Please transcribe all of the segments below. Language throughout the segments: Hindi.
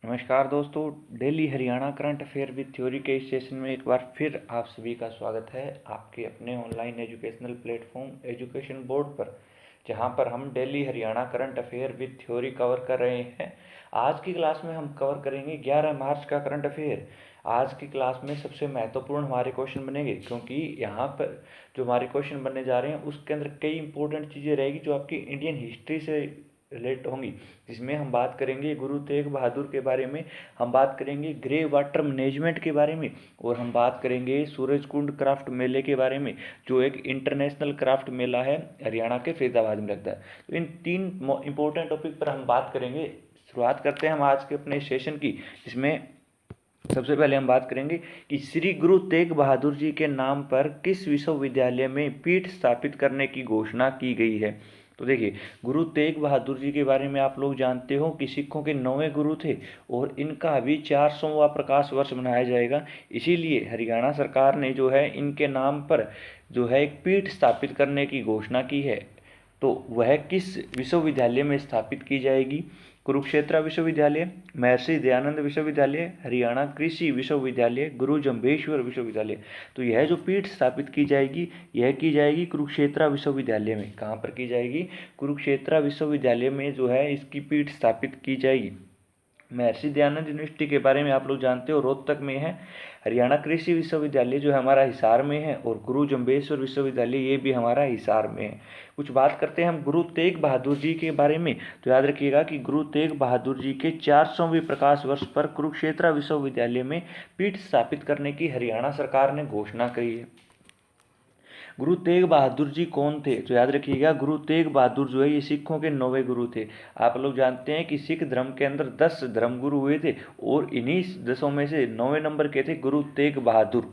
नमस्कार दोस्तों, daily Haryana current affair with theory के इस सेशन में एक बार फिर आप सभी का स्वागत है आपके अपने online educational platform education board पर, जहां पर हम daily Haryana current affair with theory cover कर रहे हैं। आज की क्लास में हम कवर करेंगे 11 मार्च का करंट अफेयर। आज की क्लास में सबसे महत्वपूर्ण हमारे क्वेश्चन बनेंगे, क्योंकि यहाँ पर जो हमारे क्वेश्चन बनने जा रहे हैं उसके अंदर कई इंपॉर्टेंट चीज़ें रहेगी जो आपकी इंडियन हिस्ट्री से रिलेट होंगी। जिसमें हम बात करेंगे गुरु तेग बहादुर के बारे में, हम बात करेंगे ग्रे वाटर मैनेजमेंट के बारे में, और हम बात करेंगे सूरजकुंड क्राफ्ट मेले के बारे में, जो एक इंटरनेशनल क्राफ्ट मेला है, हरियाणा के फरीदाबाद में लगता है। तो इन तीन इंपॉर्टेंट टॉपिक पर हम बात करेंगे। शुरुआत करते हैं हम आज के अपने सेशन की, जिसमें सबसे पहले हम बात करेंगे कि श्री गुरु तेग बहादुर जी के नाम पर किस विश्वविद्यालय में पीठ स्थापित करने की घोषणा की गई है। तो देखिए, गुरु तेग बहादुर जी के बारे में आप लोग जानते हो कि सिखों के 9वें गुरु थे और इनका अभी 400वां प्रकाश वर्ष मनाया जाएगा। इसीलिए हरियाणा सरकार ने जो है इनके नाम पर जो है एक पीठ स्थापित करने की घोषणा की है। तो वह किस विश्वविद्यालय में स्थापित की जाएगी? कुरुक्षेत्र विश्वविद्यालय, महर्षि दयानंद विश्वविद्यालय, हरियाणा कृषि विश्वविद्यालय, गुरु जम्भेश्वर विश्वविद्यालय। तो यह जो पीठ स्थापित की जाएगी, यह की जाएगी कुरुक्षेत्र विश्वविद्यालय में। कहाँ पर की जाएगी? कुरुक्षेत्र विश्वविद्यालय में जो है इसकी पीठ स्थापित की जाएगी। महर्षि दयानंद यूनिवर्सिटी के बारे में आप लोग जानते हो, रोहतक में है। हरियाणा कृषि विश्वविद्यालय जो है हमारा हिसार में है, और गुरु जम्भेश्वर विश्वविद्यालय ये भी हमारा हिसार में है। कुछ बात करते हैं हम गुरु तेग बहादुर जी के बारे में। तो याद रखिएगा कि गुरु तेग बहादुर जी के 400वें प्रकाश वर्ष पर कुरुक्षेत्र विश्वविद्यालय में पीठ स्थापित करने की हरियाणा सरकार ने घोषणा करी है। गुरु तेग बहादुर जी कौन थे? तो याद रखिएगा, गुरु तेग बहादुर जो है ये सिखों के 9वें गुरु थे। आप लोग जानते हैं कि सिख धर्म के अंदर 10 धर्मगुरु हुए थे, और इन्हीं 10 में से 9वें नंबर के थे गुरु तेग बहादुर।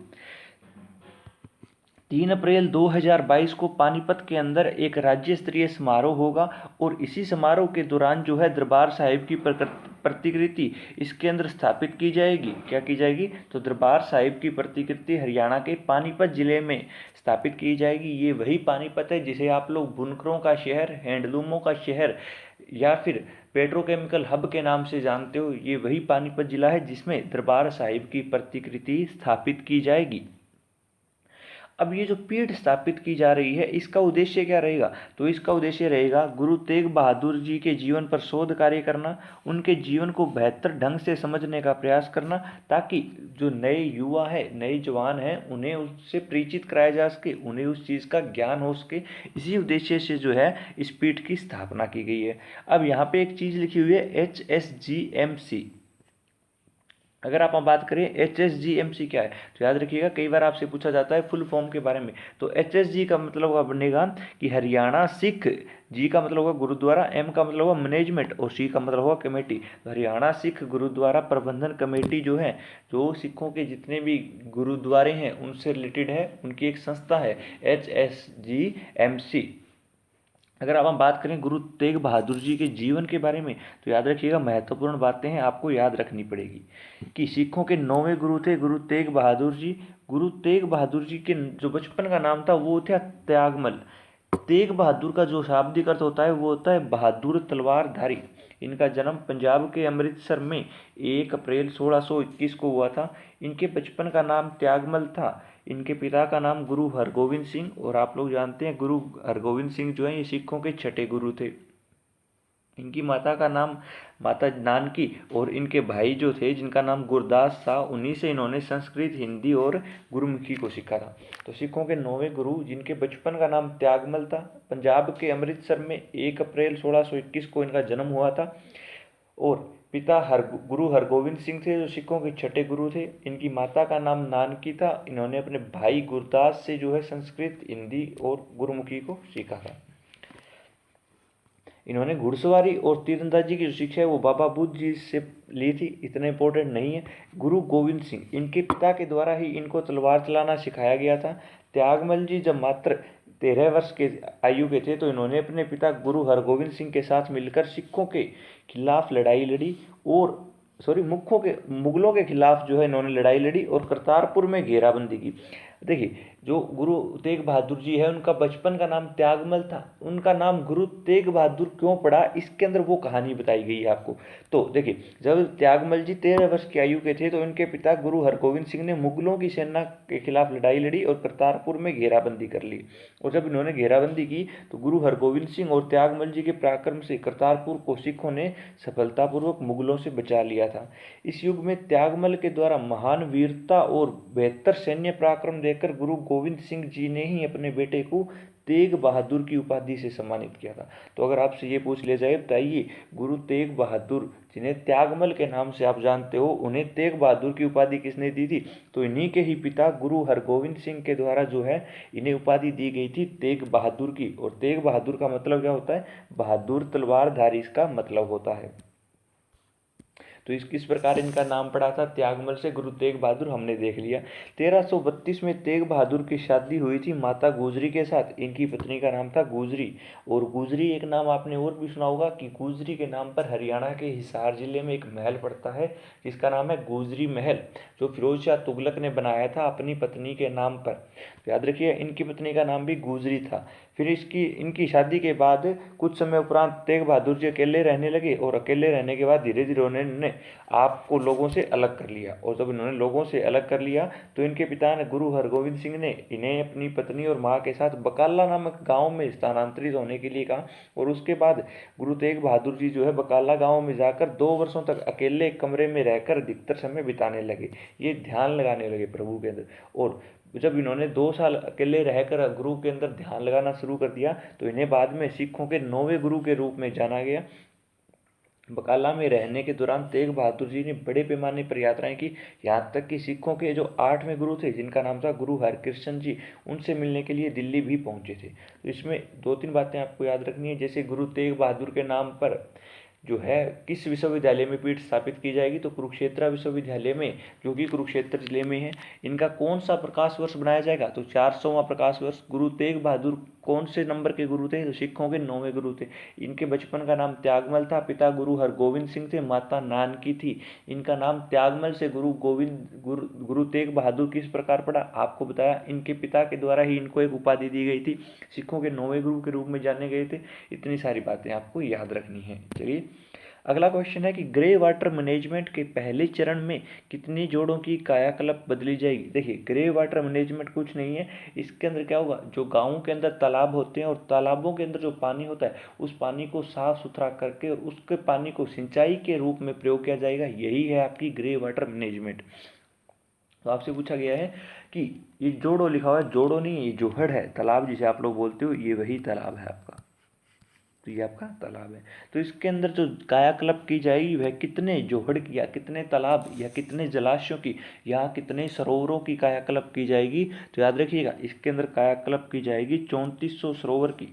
3 अप्रैल 2022 को पानीपत के अंदर एक राज्य स्तरीय समारोह होगा, और इसी समारोह के दौरान जो है दरबार साहिब की प्रतिकृति इसके अंदर स्थापित की जाएगी। क्या की जाएगी? तो दरबार साहिब की प्रतिकृति हरियाणा के पानीपत जिले में स्थापित की जाएगी। ये वही पानीपत है जिसे आप लोग बुनकरों का शहर, हैंडलूमों का शहर या फिर पेट्रोकेमिकल हब के नाम से जानते हो। ये वही पानीपत जिला है जिसमें दरबार साहिब की प्रतिकृति स्थापित की जाएगी। अब ये जो पीठ स्थापित की जा रही है, इसका उद्देश्य क्या रहेगा? तो इसका उद्देश्य रहेगा गुरु तेग बहादुर जी के जीवन पर शोध कार्य करना, उनके जीवन को बेहतर ढंग से समझने का प्रयास करना, ताकि जो नए युवा है, नए जवान हैं, उन्हें उससे परिचित कराया जा सके, उन्हें उस चीज़ का ज्ञान हो सके। इसी उद्देश्य से जो है इस पीठ की स्थापना की गई है। अब यहाँ पे एक चीज़ लिखी हुई है HSGMC। अगर आप बात करें HSGMC क्या है, तो याद रखिएगा कई बार आपसे पूछा जाता है फुल फॉर्म के बारे में। तो HSG का मतलब बनेगा कि हरियाणा सिख, जी का मतलब होगा गुरुद्वारा, M का मतलब होगा मैनेजमेंट, और C का मतलब होगा कमेटी। तो हरियाणा सिख गुरुद्वारा प्रबंधन कमेटी जो है, जो सिखों के जितने भी गुरुद्वारे हैं उनसे रिलेटेड है, उनकी एक संस्था है HSGMC। अगर अब हम बात करें गुरु तेग बहादुर जी के जीवन के बारे में, तो याद रखिएगा महत्वपूर्ण बातें हैं आपको याद रखनी पड़ेगी कि सिखों के 9वें गुरु थे गुरु तेग बहादुर जी। गुरु तेग बहादुर जी के जो बचपन का नाम था वो था त्यागमल। तेग बहादुर का जो शाब्दिक अर्थ होता है वो होता है बहादुर तलवारधारी। इनका जन्म पंजाब के अमृतसर में 1 अप्रैल 1621 को हुआ था। इनके बचपन का नाम त्यागमल था। इनके पिता का नाम गुरु हरगोविंद सिंह, और आप लोग जानते हैं गुरु हरगोविंद सिंह जो हैं ये सिखों के छठे गुरु थे। इनकी माता का नाम माता नानकी, और इनके भाई जो थे जिनका नाम गुरदास था, उन्हीं से इन्होंने संस्कृत, हिंदी और गुरुमुखी को सीखा था। तो सिखों के 9वें गुरु जिनके बचपन का नाम त्यागमल था, पंजाब के अमृतसर में 1 अप्रैल 1621 को इनका जन्म हुआ था। और पिता गुरु हरगोविंद सिंह थे जो सिखों के छठे गुरु थे। इनकी माता का नाम नानकी था। इन्होंने अपने भाई गुरदास से जो है संस्कृत, हिंदी और गुरुमुखी को सीखा था। इन्होंने घुड़सवारी और तीरंदाजी की जो शिक्षा है वो बाबा बुद्ध जी से ली थी, इतना इंपॉर्टेंट नहीं है। गुरु गोविंद सिंह, इनके पिता के द्वारा ही इनको तलवार चलाना सिखाया गया था। त्यागमल जी जब मात्र 13 वर्ष के आयु के थे तो इन्होंने अपने पिता गुरु हरगोविंद सिंह के साथ मिलकर सिखों के खिलाफ लड़ाई लड़ी, और मुगलों के खिलाफ जो है इन्होंने लड़ाई लड़ी और करतारपुर में घेराबंदी की। देखिए, जो गुरु तेग बहादुर जी है उनका बचपन का नाम त्यागमल था। उनका नाम गुरु तेग बहादुर क्यों पड़ा, इसके अंदर वो कहानी बताई गई है आपको। तो देखिए, जब त्यागमल जी 13 वर्ष की आयु के थे तो इनके पिता गुरु हरगोविंद सिंह ने मुगलों की सेना के खिलाफ लड़ाई लड़ी और करतारपुर में घेराबंदी कर ली। और जब इन्होंने घेराबंदी की तो गुरु हरगोविंद सिंह और त्यागमल जी के पराक्रम से करतारपुर को सिखों ने सफलतापूर्वक मुगलों से बचा लिया था। इस युग में त्यागमल के द्वारा महान वीरता और बेहतर सैन्य पराक्रम देकर गुरु गोविंद सिंह जी ने ही अपने बेटे को तेग बहादुर की उपाधि से सम्मानित किया था। तो अगर आपसे ये पूछ लिया जाए, बताइए गुरु तेग बहादुर जिन्हें त्यागमल के नाम से आप जानते हो, उन्हें तेग बहादुर की उपाधि किसने दी थी? तो इन्हीं के ही पिता गुरु हरगोविंद सिंह के द्वारा जो है इन्हें उपाधि दी गई थी तेग बहादुर की। और तेग बहादुर का मतलब क्या होता है? बहादुर तलवारधारी इसका मतलब होता है। तो किस प्रकार इनका नाम पड़ा था? त्यागमल से गुरु तेग बहादुर हमने देख लिया। 1332 में तेग बहादुर की शादी हुई थी माता गुजरी के साथ। इनकी पत्नी का नाम था गुजरी। और गुजरी एक नाम आपने और भी सुना होगा कि गुजरी के नाम पर हरियाणा के हिसार जिले में एक महल पड़ता है जिसका नाम है गुजरी महल, जो फिरोज शाह तुगलक ने बनाया था अपनी पत्नी के नाम पर। याद रखिए, इनकी पत्नी का नाम भी गुजरी था। फिर इनकी शादी के बाद कुछ समय उपरांत तेग बहादुर जी अकेले रहने लगे और अकेले रहने के बाद धीरे धीरे उन्होंने आपको लोगों से अलग कर लिया। और जब इन्होंने लोगों से अलग कर लिया तो इनके पिता ने गुरु हरगोविंद सिंह ने इन्हें अपनी पत्नी और माँ के साथ बकाला नामक गांव में स्थानांतरित होने के लिए कहा। और उसके बाद गुरु तेग बहादुर जी जो है बकाला गांव में जाकर 2 वर्षों तक अकेले एक कमरे में रहकर अधिकतर समय बिताने लगे। ये ध्यान लगाने लगे प्रभु के अंदर। और जब इन्होंने 2 साल अकेले रहकर गुरु के अंदर ध्यान लगाना शुरू कर दिया तो इन्हें बाद में सिखों के 9वें गुरु के रूप में जाना गया। बकाला में रहने के दौरान तेग बहादुर जी ने बड़े पैमाने पर यात्राएं की, यहाँ तक कि सिखों के जो 8वें गुरु थे जिनका नाम था गुरु हरकृष्ण जी, उनसे मिलने के लिए दिल्ली भी पहुंचे थे। तो इसमें 2-3 बातें आपको याद रखनी है। जैसे गुरु तेग बहादुर के नाम पर जो है किस विश्वविद्यालय में पीठ स्थापित की जाएगी? तो कुरुक्षेत्र विश्वविद्यालय में, जो कि कुरुक्षेत्र जिले में है। इनका कौन सा प्रकाश वर्ष बनाया जाएगा? तो 400वां प्रकाश वर्ष। गुरु तेग बहादुर कौन से नंबर के गुरु थे? तो सिखों के 9वें गुरु थे। इनके बचपन का नाम त्यागमल था। पिता गुरु हरगोविंद सिंह थे, माता नानकी थी। इनका नाम त्यागमल से गुरु तेग बहादुर किस प्रकार पड़ा? आपको बताया, इनके पिता के द्वारा ही इनको एक उपाधि दी गई थी, सिखों के 9वें गुरु के रूप में जाने गए थे। इतनी सारी बातें आपको याद रखनी है। चलिए, अगला क्वेश्चन है कि ग्रे वाटर मैनेजमेंट के पहले चरण में कितनी जोड़ों की कायाकल्प बदली जाएगी? देखिए, ग्रे वाटर मैनेजमेंट कुछ नहीं है। इसके अंदर क्या होगा, जो गाँवों के अंदर तालाब होते हैं और तालाबों के अंदर जो पानी होता है उस पानी को साफ सुथरा करके और उसके पानी को सिंचाई के रूप में प्रयोग किया जाएगा। यही है आपकी ग्रे वाटर मैनेजमेंट। तो आपसे पूछा गया है कि ये जोड़ो लिखा हुआ है, जोड़ो नहीं, ये जोहड़ है। तालाब जिसे आप लोग बोलते हो, ये वही तालाब है आपका। तो ये आपका तालाब है। तो इसके अंदर जो कायाकल्प की जाएगी वह कितने जोहड़ की या कितने तालाब या कितने जलाशयों की या कितने सरोवरों की कायाकल्प की जाएगी? तो याद रखिएगा, इसके अंदर कायाकल्प की जाएगी 3400 सरोवर की।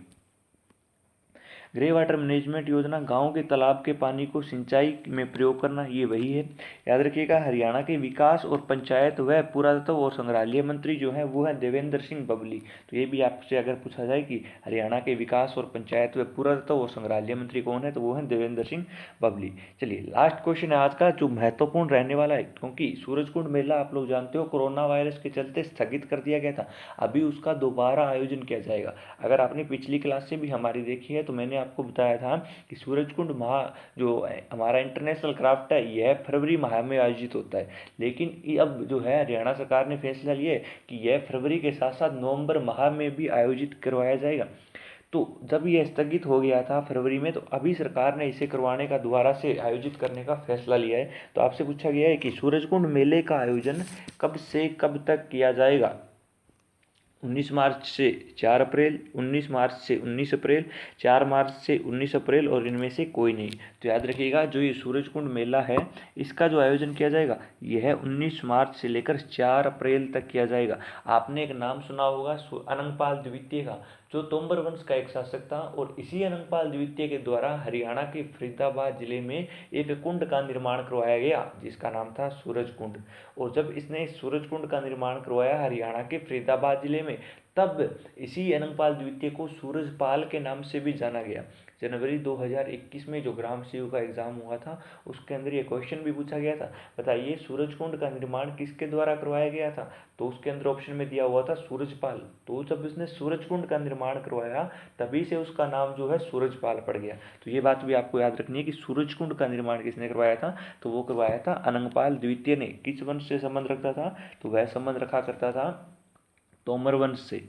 ग्रे वाटर मैनेजमेंट योजना गांव के तालाब के पानी को सिंचाई में प्रयोग करना, ये वही है। याद रखिएगा, हरियाणा के विकास और पंचायत व पुरातत्व और संग्रहालय मंत्री जो है वो है देवेंद्र सिंह बबली। तो ये भी आपसे अगर पूछा जाए कि हरियाणा के विकास और पंचायत व पुरातत्व और संग्रहालय मंत्री कौन है, तो वो है देवेंद्र सिंह बबली। चलिए, लास्ट क्वेश्चन है आज का जो महत्वपूर्ण रहने वाला है, क्योंकि सूरजकुंड मेला आप लोग जानते हो कोरोना वायरस के चलते स्थगित कर दिया गया था। अभी उसका दोबारा आयोजन किया जाएगा। अगर आपने पिछली क्लास से भी हमारी देखी है तो मैंने आपको बताया था कि सूरजकुंड जो हमारा इंटरनेशनल क्राफ्ट है यह फरवरी माह में आयोजित होता है। लेकिन अब जो है हरियाणा सरकार ने फैसला लिया है कि यह फरवरी के साथ साथ नवंबर माह में भी आयोजित करवाया जाएगा। तो जब यह स्थगित हो गया था फरवरी में, तो अभी सरकार ने इसे करवाने का दोबारा से आयोजित करने का फैसला लिया है। तो आपसे पूछा गया है कि सूरजकुंड मेले का आयोजन कब से कब तक किया जाएगा? 19 मार्च से 4 अप्रैल, 19 मार्च से 19 अप्रैल, 4 मार्च से 19 अप्रैल और इनमें से कोई नहीं। तो याद रखिएगा, जो ये सूरजकुंड मेला है इसका जो आयोजन किया जाएगा यह 19 मार्च से लेकर 4 अप्रैल तक किया जाएगा। आपने एक नाम सुना होगा अनंगपाल द्वितीय का, जो तोमर वंश का एक शासक था। और इसी अनंगपाल द्वितीय के द्वारा हरियाणा के फरीदाबाद जिले में एक कुंड का निर्माण करवाया गया जिसका नाम था सूरजकुंड। और जब इसने सूरजकुंड का निर्माण करवाया हरियाणा के फरीदाबाद जिले में, तब इसी अनंगपाल द्वितीय को सूरजपाल के नाम से भी जाना गया। जनवरी 2021 में जो ग्राम सेवक का एग्जाम हुआ था उसके अंदर ये क्वेश्चन भी पूछा गया था। बताइए सूरजकुंड का निर्माण किसके द्वारा करवाया गया था? तो उसके अंदर ऑप्शन में दिया हुआ था सूरजपाल। तो जब उसने सूरजकुंड का निर्माण करवाया तभी से उसका नाम जो है सूरजपाल पड़ गया। तो ये बात भी आपको याद रखनी है कि सूरजकुंड का निर्माण किसने करवाया था? तो वो करवाया था अनंगपाल द्वितीय ने। किस वंश से संबंध रखता था? तो वह संबंध रखा करता था तोमर वंश से।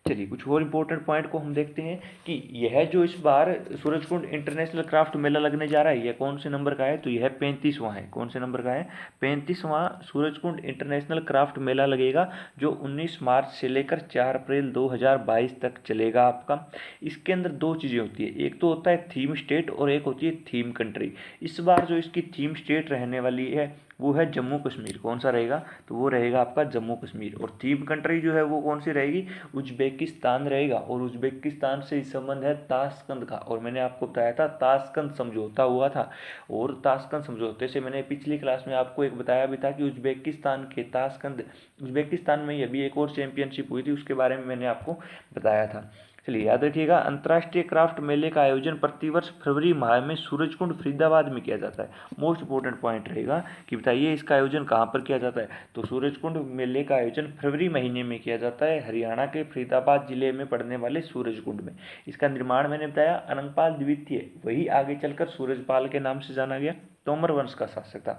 चलिए कुछ और इम्पोर्टेंट पॉइंट को हम देखते हैं कि यह जो इस बार सूरजकुंड इंटरनेशनल क्राफ्ट मेला लगने जा रहा है, यह कौन से नंबर का है? तो यह 35वां है। कौन से नंबर का है? 35वां सूरजकुंड इंटरनेशनल क्राफ्ट मेला लगेगा, जो 19 मार्च से लेकर 4 अप्रैल 2022 तक चलेगा आपका। इसके अंदर दो चीज़ें होती है, एक तो होता है थीम स्टेट और एक होती है थीम कंट्री। इस बार जो इसकी थीम स्टेट रहने वाली है वो है जम्मू कश्मीर। कौन सा रहेगा? तो वो रहेगा आपका जम्मू कश्मीर। और थीम कंट्री जो है वो कौन सी रहेगी? उज्बेकिस्तान रहेगा। और उज्बेकिस्तान से संबंध है ताशकंद का। और मैंने आपको बताया था ताशकंद समझौता हुआ था, और ताशकंद समझौते से मैंने पिछली क्लास में आपको एक बताया भी था कि उज्बेकिस्तान के ताशकंद, उज्बेकिस्तान में ही अभी एक और चैंपियनशिप हुई थी, उसके बारे में मैंने आपको बताया था। चलिए याद रखिएगा, अंतर्राष्ट्रीय क्राफ्ट मेले का आयोजन प्रतिवर्ष फरवरी माह में सूरजकुंड फरीदाबाद में किया जाता है। मोस्ट इंपोर्टेंट पॉइंट रहेगा कि बताइए इसका आयोजन कहाँ पर किया जाता है? तो सूरजकुंड मेले का आयोजन फरवरी महीने में किया जाता है हरियाणा के फरीदाबाद जिले में पड़ने वाले सूरजकुंड में। इसका निर्माण मैंने बताया अनंगपाल द्वितीय, वही आगे चलकर सूरजपाल के नाम से जाना गया, तोमर वंश का शासक था।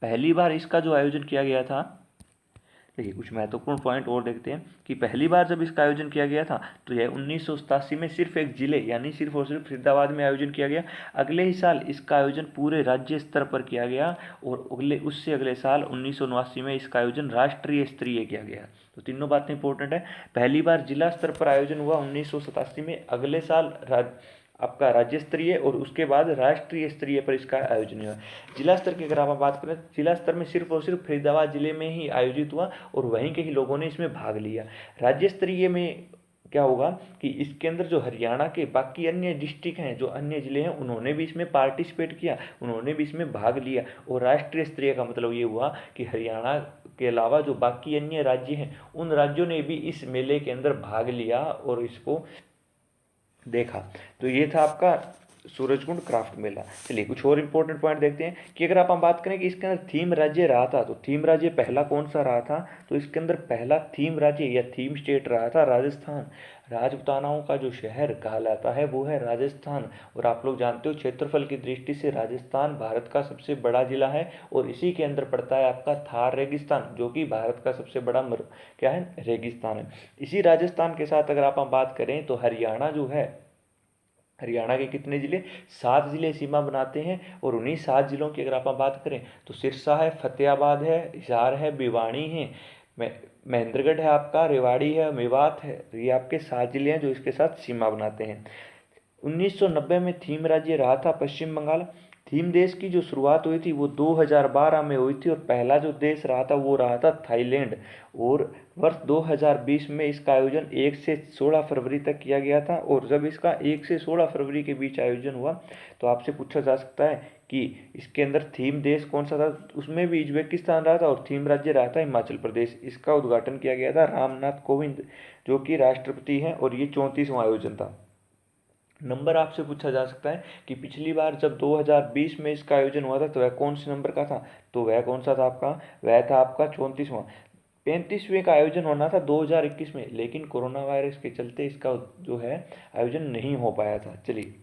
पहली बार इसका जो आयोजन किया गया था, देखिए कुछ महत्वपूर्ण पॉइंट और देखते हैं कि पहली बार जब इसका आयोजन किया गया था तो यह 1987 में सिर्फ एक जिले यानी सिर्फ और सिर्फ फरीदाबाद में आयोजन किया गया। अगले ही साल इसका आयोजन पूरे राज्य स्तर पर किया गया, और उससे अगले साल 1979 में इसका आयोजन राष्ट्रीय स्तरीय किया गया। तो तीनों बातें इंपॉर्टेंट है। पहली बार जिला स्तर पर आयोजन हुआ 1987 में, अगले साल आपका राज्य स्तरीय, और उसके बाद राष्ट्रीय स्तरीय पर इसका आयोजन हुआ। जिला स्तर की अगर आप बात करें, जिला स्तर में सिर्फ और सिर्फ फरीदाबाद जिले में ही आयोजित हुआ और वहीं के ही लोगों ने इसमें भाग लिया। राज्य स्तरीय में क्या होगा कि इसके अंदर जो हरियाणा के बाकी अन्य डिस्ट्रिक्ट हैं, जो अन्य जिले हैं, उन्होंने भी इसमें पार्टिसिपेट किया, उन्होंने भी इसमें भाग लिया। और राष्ट्रीय स्तरीय का मतलब ये हुआ कि हरियाणा के अलावा जो बाकी अन्य राज्य हैं उन राज्यों ने भी इस मेले के अंदर भाग लिया और इसको देखा। तो ये था आपका सूरजकुंड क्राफ्ट मेला। चलिए कुछ और इंपॉर्टेंट पॉइंट देखते हैं कि अगर आप हम बात करें कि इसके अंदर थीम राज्य रहा था, तो थीम राज्य पहला कौन सा रहा था? तो इसके अंदर पहला थीम राज्य या थीम स्टेट रहा था राजस्थान। राजपुतानाओं का जो शहर कहलाता है वो है राजस्थान। और आप लोग जानते हो क्षेत्रफल की दृष्टि से राजस्थान भारत का सबसे बड़ा जिला है, और इसी के अंदर पड़ता है आपका थार रेगिस्तान, जो कि भारत का सबसे बड़ा क्या है? रेगिस्तान है। इसी राजस्थान के साथ अगर आप बात करें तो हरियाणा जो है, हरियाणा के कितने ज़िले? 7 ज़िले सीमा बनाते हैं। और उन्हीं 7 ज़िलों की अगर आप बात करें तो सिरसा है, फतेहाबाद है, हिसार है, भिवानी है, महेंद्रगढ़ है, आपका रेवाड़ी है, मेवात है। ये आपके 7 ज़िले हैं जो इसके साथ सीमा बनाते हैं। 1990 में थीम राज्य रहा था पश्चिम बंगाल। थीम देश की जो शुरुआत हुई थी वो 2012 में हुई थी, और पहला जो देश रहा था वो रहा था थाईलैंड। और वर्ष 2020 में इसका आयोजन 1 से 16 फरवरी तक किया गया था। और जब इसका 1 से 16 फरवरी के बीच आयोजन हुआ तो आपसे पूछा जा सकता है कि इसके अंदर थीम देश कौन सा था? उसमें भी उज्बेकिस्तान रहा था, और थीम राज्य रहा था हिमाचल प्रदेश। इसका उद्घाटन किया गया था रामनाथ कोविंद, जो कि राष्ट्रपति हैं, और ये 34वां आयोजन था। नंबर आपसे पूछा जा सकता है कि पिछली बार जब 2020 में इसका आयोजन हुआ था तो वह कौन से नंबर का था? तो वह कौन सा था आपका? वह था आपका 34वां। 35वें का आयोजन होना था 2021 में, लेकिन कोरोना वायरस के चलते इसका जो है आयोजन नहीं हो पाया था। चलिए,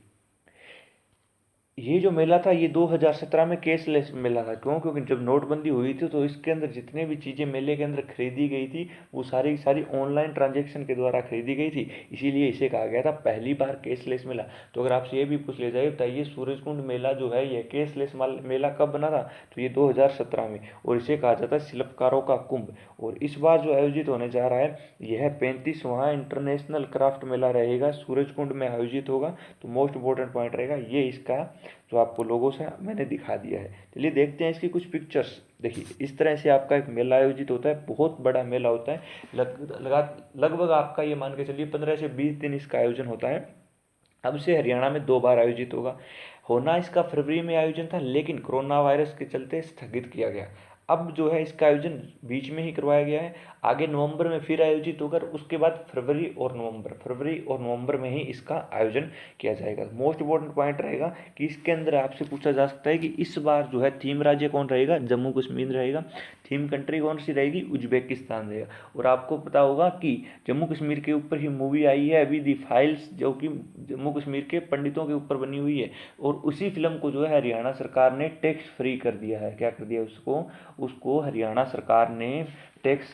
ये जो मेला था ये 2017 में कैशलेस मेला था। क्यों? क्योंकि जब नोटबंदी हुई थी तो इसके अंदर जितने भी चीज़ें मेले के अंदर खरीदी गई थी वो सारी की सारी ऑनलाइन ट्रांजैक्शन के द्वारा खरीदी गई थी, इसीलिए इसे कहा गया था पहली बार कैशलेस मेला। तो अगर आपसे ये भी पूछ लिया जाए बताइए सूरजकुंड मेला जो है यह कैशलेस मेला कब बना था? तो ये 2017 में, और इसे कहा जाता है शिल्पकारों का कुंभ। और इस बार जो आयोजित होने जा रहा है यह 35वां इंटरनेशनल क्राफ्ट मेला रहेगा, सूरजकुंड में आयोजित होगा। तो मोस्ट इंपॉर्टेंट पॉइंट रहेगा ये इसका, जो आपको लोगों से मैंने दिखा दिया है। चलिए देखते हैं इसकी कुछ पिक्चर्स। देखिए इस तरह से आपका एक मेला आयोजित होता है, बहुत बड़ा मेला होता है। लगभग आपका ये मान के चलिए 15 से 20 दिन इसका आयोजन होता है। अब से हरियाणा में 2 बार आयोजित होगा। होना इसका फरवरी में आयोजन था, लेकिन कोरोना वायरस के चलते स्थगित किया गया। अब जो है इसका आयोजन बीच में ही करवाया गया है। आगे नवंबर में फिर आयोजित होगा, उसके बाद फरवरी और नवंबर में ही इसका आयोजन किया जाएगा। मोस्ट इंपॉर्टेंट पॉइंट रहेगा कि इसके अंदर आपसे पूछा जा सकता है कि इस बार जो है थीम राज्य कौन रहेगा, जम्मू कश्मीर रहेगा। थीम कंट्री कौन सी रहेगी, उज्बेकिस्तान रहेगा। और आपको पता होगा कि जम्मू कश्मीर के ऊपर ही मूवी आई है अभी दी फाइल्स, जो कि जम्मू कश्मीर के पंडितों के ऊपर बनी हुई है। और उसी फिल्म को जो है हरियाणा सरकार ने टैक्स फ्री कर दिया है। क्या कर दिया उसको हरियाणा सरकार ने टैक्स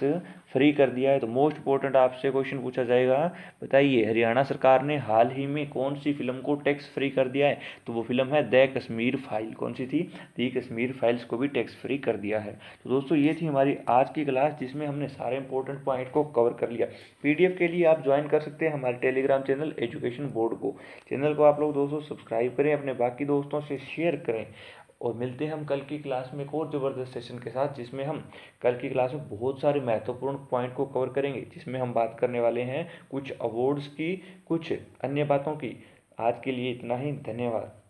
फ्री कर दिया है। तो मोस्ट इंपॉर्टेंट आपसे क्वेश्चन पूछा जाएगा, बताइए हरियाणा सरकार ने हाल ही में कौन सी फिल्म को टैक्स फ्री कर दिया है। तो वो फिल्म है द कश्मीर फाइल। कौन सी थी, द कश्मीर फाइल्स को भी टैक्स फ्री कर दिया है। तो दोस्तों ये थी हमारी आज की क्लास, जिसमें हमने सारे इंपॉर्टेंट पॉइंट को कवर कर लिया। पीडीएफ के लिए आप ज्वाइन कर सकते हैं हमारे टेलीग्राम चैनल एजुकेशन बोर्ड को। चैनल को आप लोग दोस्तों सब्सक्राइब करें, अपने बाकी दोस्तों से शेयर करें। और मिलते हैं हम कल की क्लास में एक और ज़बरदस्त सेशन के साथ, जिसमें हम कल की क्लास में बहुत सारे महत्वपूर्ण पॉइंट को कवर करेंगे, जिसमें हम बात करने वाले हैं कुछ अवार्ड्स की, कुछ अन्य बातों की। आज के लिए इतना ही, धन्यवाद।